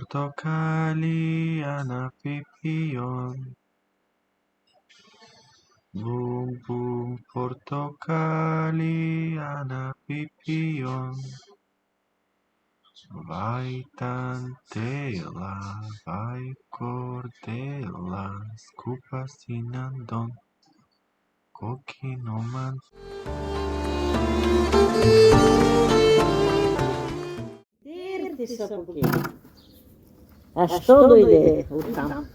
portocallia na pipion. Bum bum portocallia na pipion. Vai tantela, vai cordela, scupa sinandon, coquinoman. Dirti sa pochino. A što dojde u tam?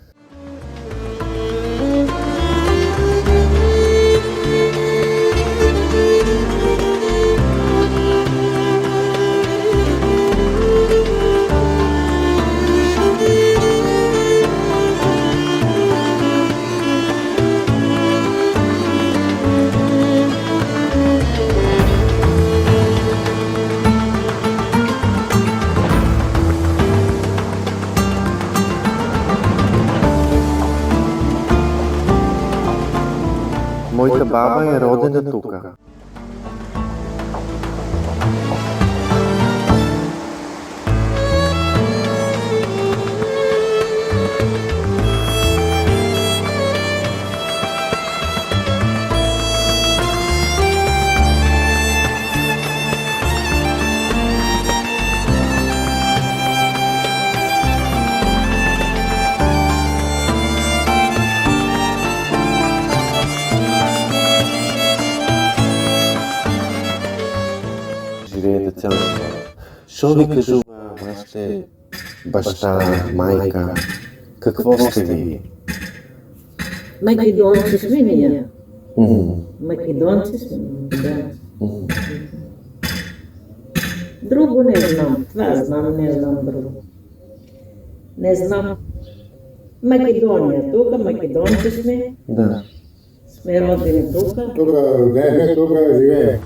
Моята баба е родена тука. Живеете цял живот. Шо ви кажува вашите баща, майка? Какво сте ви? Македонци сме ние. Македонци сме, да. Друго не знам. Това знам, не знам друго. Не знам. Македония тука, македонци сме. Да. Сме родени тука. Тук, не, тук живее.